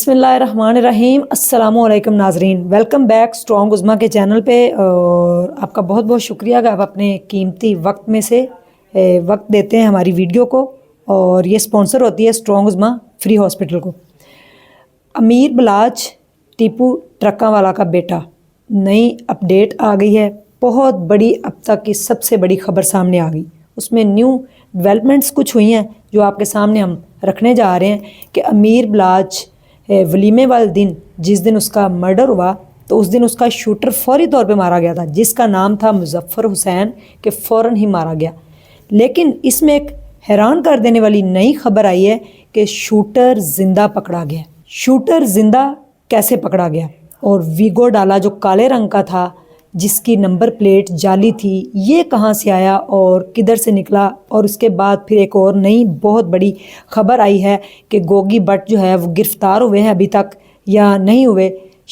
بسم اللہ الرحمن الرحیم۔ السلام علیکم ناظرین، ویلکم بیک اسٹرانگ عظمیٰ کے چینل پہ، اور آپ کا بہت بہت شکریہ کہ آپ اپنے قیمتی وقت میں سے وقت دیتے ہیں ہماری ویڈیو کو، اور یہ سپانسر ہوتی ہے اسٹرانگ عظمیٰ فری ہاسپٹل کو۔ امیر بلاچ ٹیپو ٹرکاں والا کا بیٹا، نئی اپڈیٹ آ گئی ہے، بہت بڑی، اب تک کی سب سے بڑی خبر سامنے آ گئی۔ اس میں نیو ڈیولپمنٹس کچھ ہوئی ہیں جو آپ کے سامنے ہم رکھنے جا رہے ہیں کہ امیر بلاچ ولیمے والے دن، جس دن اس کا مرڈر ہوا، تو اس دن اس کا شوٹر فوری طور پہ مارا گیا تھا، جس کا نام تھا مظفر حسین، کہ فوراً ہی مارا گیا۔ لیکن اس میں ایک حیران کر دینے والی نئی خبر آئی ہے کہ شوٹر زندہ پکڑا گیا۔ شوٹر زندہ کیسے پکڑا گیا؟ اور ویگو ڈالا جو کالے رنگ کا تھا، جس کی نمبر پلیٹ جعلی تھی، یہ کہاں سے آیا اور کدھر سے نکلا؟ اور اس کے بعد پھر ایک اور نئی بہت بڑی خبر آئی ہے کہ گوگی بٹ جو ہے وہ گرفتار ہوئے ہیں ابھی تک یا نہیں ہوئے۔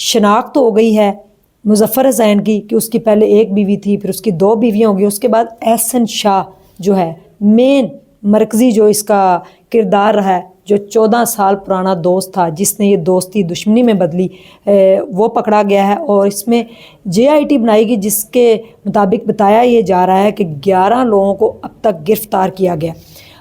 شناخت تو ہو گئی ہے مظفر حسین کی کہ اس کی پہلے ایک بیوی تھی، پھر اس کی دو بیویاں ہو گئی۔ اس کے بعد احسن شاہ جو ہے مین مرکزی جو اس کا کردار رہا ہے، جو 14 سال پرانا دوست تھا، جس نے یہ دوستی دشمنی میں بدلی، وہ پکڑا گیا ہے۔ اور اس میں JIT بنائی گئی، جس کے مطابق بتایا یہ جا رہا ہے کہ 11 لوگوں کو اب تک گرفتار کیا گیا۔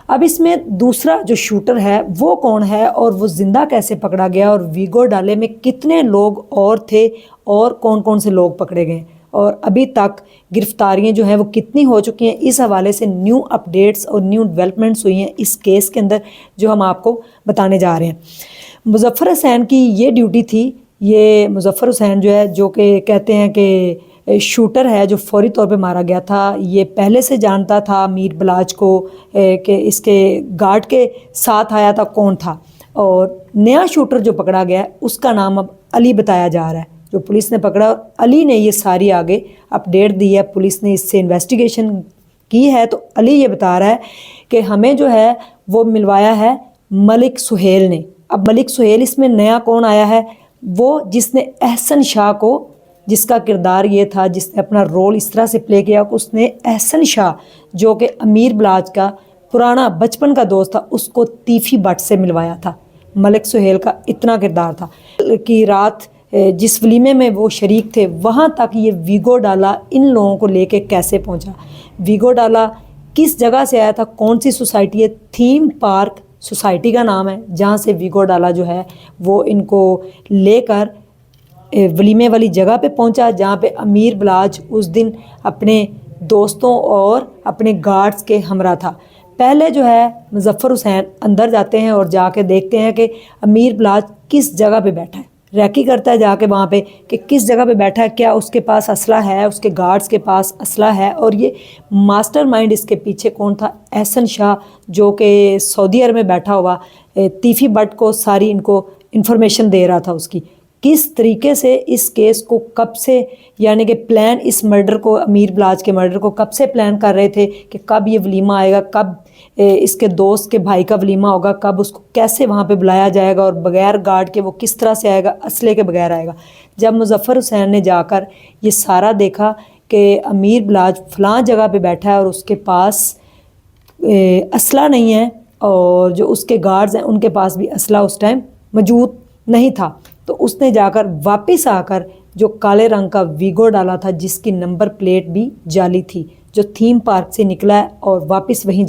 اب اس میں دوسرا جو شوٹر ہے وہ کون ہے، اور وہ زندہ کیسے پکڑا گیا، اور ویگو ڈالے میں کتنے لوگ اور تھے، اور کون کون سے لوگ پکڑے گئے، اور ابھی تک گرفتاریاں جو ہیں وہ کتنی ہو چکی ہیں، اس حوالے سے نیو اپڈیٹس اور نیو ڈیولپمنٹس ہوئی ہیں اس کیس کے اندر، جو ہم آپ کو بتانے جا رہے ہیں۔ مظفر حسین کی یہ ڈیوٹی تھی، یہ مظفر حسین جو ہے، جو کہ کہتے ہیں کہ شوٹر ہے جو فوری طور پہ مارا گیا تھا، یہ پہلے سے جانتا تھا امیر بلاچ کو کہ اس کے گارڈ کے ساتھ آیا تھا کون تھا۔ اور نیا شوٹر جو پکڑا گیا ہے اس کا نام اب علی بتایا جا رہا ہے، جو پولیس نے پکڑا، اور علی نے یہ ساری آگے اپڈیٹ دی ہے۔ پولیس نے اس سے انویسٹیگیشن کی ہے، تو علی یہ بتا رہا ہے کہ ہمیں جو ہے وہ ملوایا ہے ملک سہیل نے۔ اب ملک سہیل اس میں نیا کون آیا ہے؟ وہ جس نے احسن شاہ کو، جس کا کردار یہ تھا، جس نے اپنا رول اس طرح سے پلے کیا، اس نے احسن شاہ جو کہ امیر بلاچ کا پرانا بچپن کا دوست تھا، اس کو تیفی بٹ سے ملوایا تھا۔ ملک سہیل کا اتنا کردار تھا کہ رات جس ولیمے میں وہ شریک تھے، وہاں تک یہ ویگو ڈالا ان لوگوں کو لے کے کیسے پہنچا؟ ویگو ڈالا کس جگہ سے آیا تھا؟ کون سی سوسائٹی ہے؟ تھیم پارک سوسائٹی کا نام ہے، جہاں سے ویگو ڈالا جو ہے وہ ان کو لے کر ولیمے والی جگہ پہ پہنچا، جہاں پہ امیر بلاچ اس دن اپنے دوستوں اور اپنے گارڈز کے ہمراہ تھا۔ پہلے جو ہے مظفر حسین اندر جاتے ہیں اور جا کے دیکھتے ہیں کہ امیر بلاچ کس جگہ پہ بیٹھا ہے، ریکی کرتا ہے جا کے وہاں پہ کہ کس جگہ پہ بیٹھا ہے، کیا اس کے پاس اسلحہ ہے، اس کے گارڈز کے پاس اسلحہ ہے۔ اور یہ ماسٹر مائنڈ اس کے پیچھے کون تھا؟ احسن شاہ، جو کہ سعودی عرب میں بیٹھا ہوا تیفی بٹ کو ساری ان کو انفارمیشن دے رہا تھا اس کی، کس طریقے سے اس کیس کو کب سے، یعنی کہ پلان اس مرڈر کو، امیر بلاچ کے مرڈر کو کب سے پلان کر رہے تھے کہ کب یہ ولیمہ آئے گا، کب اس کے دوست کے بھائی کا ولیمہ ہوگا، کب اس کو کیسے وہاں پہ بلایا جائے گا، اور بغیر گارڈ کے وہ کس طرح سے آئے گا، اسلحے کے بغیر آئے گا۔ جب مظفر حسین نے جا کر یہ سارا دیکھا کہ امیر بلاچ فلاں جگہ پہ بیٹھا ہے اور اس کے پاس اسلحہ نہیں ہے، اور جو اس کے گارڈز ہیں ان کے پاس بھی اسلحہ اس ٹائم موجود نہیں تھا، تو اس نے جا کر واپس آ کر جو کالے رنگ کا ویگو ڈالا تھا، جس کی نمبر پلیٹ بھی جعلی تھی، جو تھیم پارک سے نکلا ہے اور واپس وہیں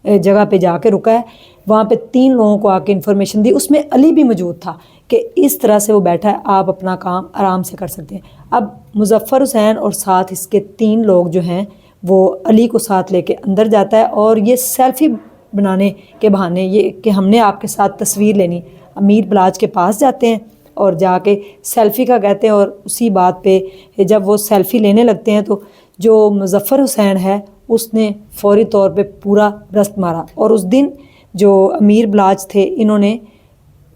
جگہ پہ جا کے رکا ہے، وہاں پہ 3 لوگوں کو آ کے انفارمیشن دی۔ اس میں علی بھی موجود تھا کہ اس طرح سے وہ بیٹھا ہے، آپ اپنا کام آرام سے کر سکتے ہیں۔ اب مظفر حسین اور ساتھ اس کے 3 لوگ جو ہیں وہ علی کو ساتھ لے کے اندر جاتا ہے، اور یہ سیلفی بنانے کے بہانے، یہ کہ ہم نے آپ کے ساتھ تصویر لینی، امیر بلاچ کے پاس جاتے ہیں اور جا کے سیلفی کا کہتے ہیں، اور اسی بات پہ جب وہ سیلفی لینے لگتے ہیں تو جو مظفر حسین ہے اس نے فوری طور پہ پورا برست مارا۔ اور اس دن جو امیر بلاچ تھے، انہوں نے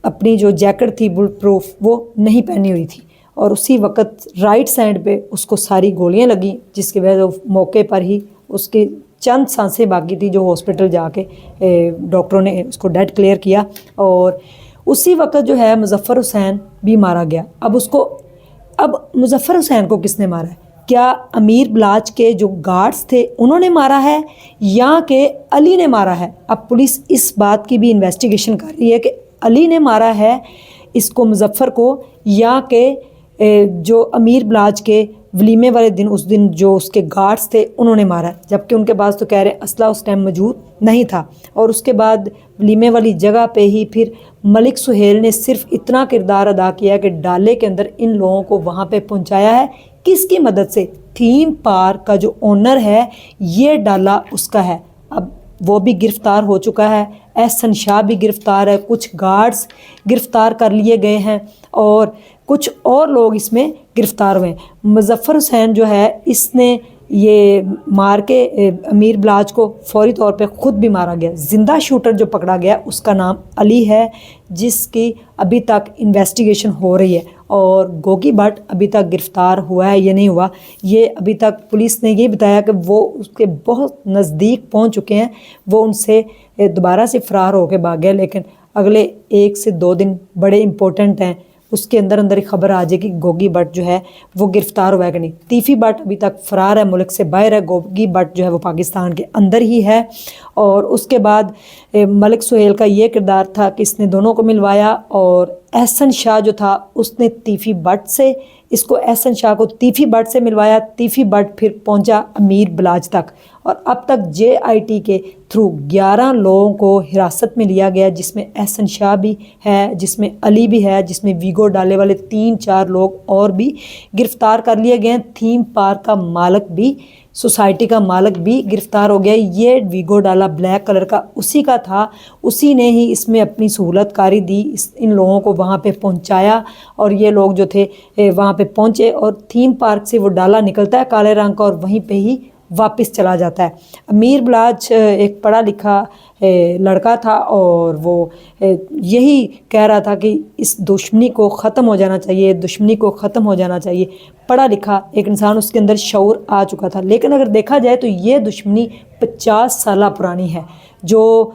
اپنی جو جیکٹ تھی بلٹ پروف وہ نہیں پہنی ہوئی تھی، اور اسی وقت رائٹ سائڈ پہ اس کو ساری گولیاں لگیں، جس کی وجہ سے موقع پر ہی اس کی چند سانسیں باقی تھی، جو ہاسپٹل جا کے ڈاکٹروں نے اس کو ڈیڈ کلیئر کیا، اور اسی وقت جو ہے مظفر حسین بھی مارا گیا۔ اب مظفر حسین کو کس نے مارا ہے؟ کیا امیر بلاچ کے جو گارڈز تھے انہوں نے مارا ہے، یا کہ علی نے مارا ہے؟ اب پولیس اس بات کی بھی انویسٹیگیشن کر رہی ہے کہ علی نے مارا ہے اس کو مظفر کو یا کہ جو امیر بلاج کے ولیمے والے دن اس دن جو اس کے گارڈز تھے انہوں نے مارا، جبکہ ان کے پاس تو کہہ رہے اسلحہ اس ٹائم موجود نہیں تھا۔ اور اس کے بعد ولیمے والی جگہ پہ ہی پھر ملک سہیل نے صرف اتنا کردار ادا کیا کہ ڈالے کے اندر ان لوگوں کو وہاں پہ پہنچایا ہے۔ کس کی مدد سے؟ تھیم پارک کا جو اونر ہے یہ ڈالا اس کا ہے۔ اب وہ بھی گرفتار ہو چکا ہے، احسن شاہ بھی گرفتار ہے، کچھ گارڈز گرفتار کر لیے گئے ہیں اور کچھ اور لوگ اس میں گرفتار ہوئے ہیں۔ مظفر حسین جو ہے اس نے یہ مار کے امیر بلاج کو فوری طور پہ خود بھی مارا گیا۔ زندہ شوٹر جو پکڑا گیا اس کا نام علی ہے، جس کی ابھی تک انویسٹیگیشن ہو رہی ہے، اور گوگی بٹ ابھی تک گرفتار ہوا ہے یا نہیں ہوا یہ ابھی تک پولیس نے یہ بتایا کہ وہ اس کے بہت نزدیک پہنچ چکے ہیں، وہ ان سے دوبارہ سے فرار ہو کے بھاگ گیا، لیکن اگلے 1 سے 2 دن بڑے امپورٹنٹ ہیں، اس کے اندر ہی خبر آ جائے کہ گوگی بٹ جو ہے وہ گرفتار ہوا ہے کہ نہیں۔ تیفی بٹ ابھی تک فرار ہے، ملک سے باہر ہے، گوگی بٹ جو ہے وہ پاکستان کے اندر ہی ہے۔ اور اس کے بعد ملک سہیل کا یہ کردار تھا کہ اس نے دونوں کو ملوایا، اور احسن شاہ جو تھا اس نے تیفی بٹ سے اس کو احسن شاہ کو تیفی بٹ سے ملوایا، تیفی بٹ پھر پہنچا امیر بلاج تک، اور اب تک JIT کے تھرو 11 لوگوں کو حراست میں لیا گیا، جس میں احسن شاہ بھی ہے، جس میں علی بھی ہے، جس میں ویگو ڈالے والے 3-4 لوگ اور بھی گرفتار کر لیے گئے ہیں۔ تھیم پارک کا مالک بھی، سوسائٹی کا مالک بھی گرفتار ہو گیا۔ یہ ویگو ڈالا بلیک کلر کا اسی کا تھا، اسی نے ہی اس میں اپنی سہولت کاری دی، ان لوگوں کو وہاں پہ پہنچایا، اور یہ لوگ جو تھے وہاں پہ پہنچے، اور تھیم پارک سے وہ ڈالا نکلتا ہے کالے رنگ کا اور وہیں پہ ہی واپس چلا جاتا ہے۔ امیر بلاج ایک پڑھا لکھا لڑکا تھا، اور وہ یہی کہہ رہا تھا کہ اس دشمنی کو ختم ہو جانا چاہیے، دشمنی کو ختم ہو جانا چاہیے۔ پڑھا لکھا ایک انسان، اس کے اندر شعور آ چکا تھا، لیکن اگر دیکھا جائے تو یہ دشمنی 50 سالہ پرانی ہے، جو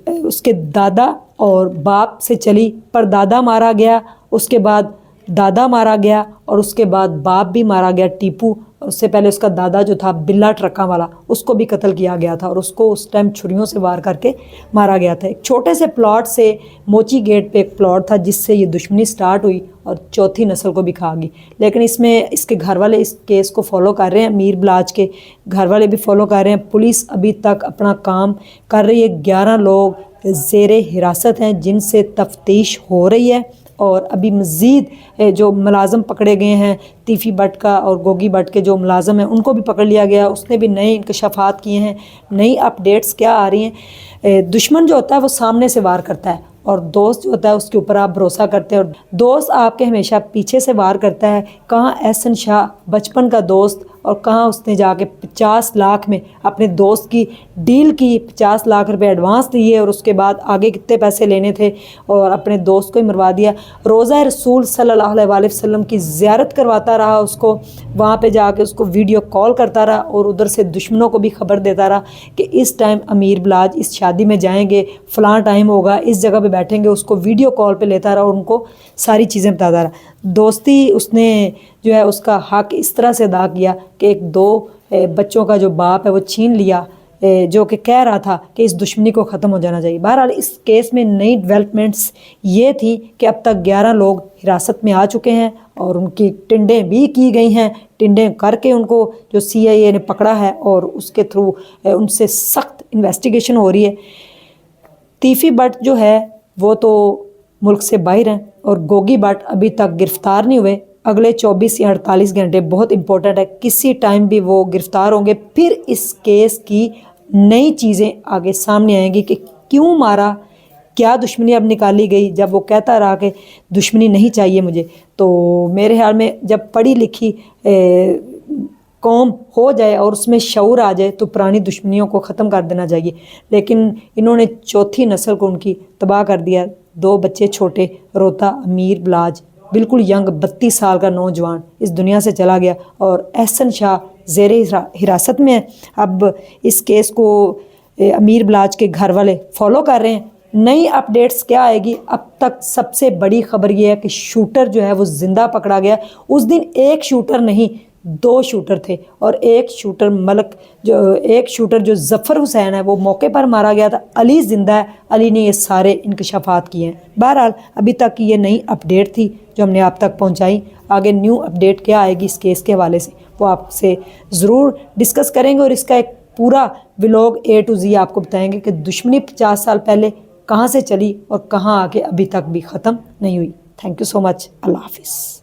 اس کے دادا اور باپ سے چلی، پر دادا مارا گیا، اس کے بعد دادا مارا گیا، اور اس کے بعد باپ بھی مارا گیا ٹیپو، اس سے پہلے اس کا دادا جو تھا بلا ٹرکاں والا اس کو بھی قتل کیا گیا تھا، اور اس کو اس ٹائم چھریوں سے وار کر کے مارا گیا تھا۔ ایک چھوٹے سے پلاٹ سے، موچی گیٹ پہ ایک پلاٹ تھا جس سے یہ دشمنی سٹارٹ ہوئی اور چوتھی نسل کو بھی کھا گئی، لیکن اس میں اس کے گھر والے اس کیس کو فالو کر رہے ہیں، امیر بلاج کے گھر والے بھی فالو کر رہے ہیں، پولیس ابھی تک اپنا کام کر رہی ہے۔ 11 لوگ زیر حراست ہیں جن سے تفتیش ہو رہی ہے، اور ابھی مزید جو ملازم پکڑے گئے ہیں تیفی بٹ کا اور گوگی بٹ کے جو ملازم ہیں ان کو بھی پکڑ لیا گیا، اس نے بھی نئے انکشافات کیے ہیں، نئی اپڈیٹس کیا آ رہی ہیں۔ دشمن جو ہوتا ہے وہ سامنے سے وار کرتا ہے، اور دوست جو ہوتا ہے اس کے اوپر آپ بھروسہ کرتے ہیں، اور دوست آپ کے ہمیشہ پیچھے سے وار کرتا ہے۔ کہاں احسن شاہ بچپن کا دوست، اور کہاں اس نے جا کے 50 لاکھ میں اپنے دوست کی ڈیل کی، 50 لاکھ روپے ایڈوانس دیے، اور اس کے بعد آگے کتنے پیسے لینے تھے، اور اپنے دوست کو ہی مروا دیا۔ روضہ رسول صلی اللہ علیہ وآلہ وسلم کی زیارت کرواتا رہا اس کو، وہاں پہ جا کے اس کو ویڈیو کال کرتا رہا، اور ادھر سے دشمنوں کو بھی خبر دیتا رہا کہ اس ٹائم امیر بلاج اس شادی میں جائیں گے، فلاں ٹائم ہوگا، اس جگہ پہ بیٹھیں گے، اس کو ویڈیو کال پہ لیتا رہا اور ان کو ساری چیزیں بتاتا رہا۔ دوستی اس نے جو ہے اس کا حق اس طرح سے ادا کیا کہ ایک 2 بچوں کا جو باپ ہے وہ چھین لیا، جو کہ کہہ رہا تھا کہ اس دشمنی کو ختم ہو جانا چاہیے۔ بہرحال اس کیس میں نئی ڈیولپمنٹس یہ تھی کہ اب تک 11 لوگ حراست میں آ چکے ہیں، اور ان کی ٹنڈیں بھی کی گئی ہیں، ٹنڈیں کر کے ان کو جو CIA نے پکڑا ہے، اور اس کے تھرو ان سے سخت انویسٹیگیشن ہو رہی ہے۔ تیفی بٹ جو ہے وہ تو ملک سے باہر ہیں، اور گوگی بٹ ابھی تک گرفتار نہیں ہوئے۔ اگلے 24 یا 48 گھنٹے بہت امپورٹنٹ ہے، کسی ٹائم بھی وہ گرفتار ہوں گے، پھر اس کیس کی نئی چیزیں آگے سامنے آئیں گی کہ کیوں مارا، کیا دشمنی اب نکالی گئی۔ جب وہ کہتا رہا کہ دشمنی نہیں چاہیے مجھے، تو میرے خیال میں جب پڑھی لکھی قوم ہو جائے اور اس میں شعور آ جائے تو پرانی دشمنیوں کو ختم کر دینا چاہیے، لیکن انہوں نے چوتھی نسل کو ان کی تباہ کر دیا۔ 2 بچے چھوٹے، روتا امیر بلاج بالکل ینگ 32 سال کا نوجوان اس دنیا سے چلا گیا، اور احسن شاہ زیر حراست میں ہے۔ اب اس کیس کو امیر بلاج کے گھر والے فالو کر رہے ہیں۔ نئی اپڈیٹس کیا آئے گی؟ اب تک سب سے بڑی خبر یہ ہے کہ شوٹر جو ہے وہ زندہ پکڑا گیا۔ اس دن ایک شوٹر نہیں، 2 شوٹر تھے اور ایک شوٹر جو ظفر حسین ہے وہ موقع پر مارا گیا تھا. علی زندہ ہے. علی نے یہ سارے انکشافات کیے ہیں. بہرحال ابھی تک یہ نئی اپڈیٹ تھی جو ہم نے آپ تک پہنچائی. آگے نیو اپڈیٹ کیا آئے گی اس کیس کے حوالے سے وہ آپ سے ضرور ڈسکس کریں گے اور اس کا ایک پورا ولاگ A to Z آپ کو بتائیں گے کہ دشمنی 50 سال پہلے کہاں سے چلی اور کہاں آ کے ابھی تک بھی ختم نہیں ہوئی. تھینک یو سو مچ. اللہ حافظ.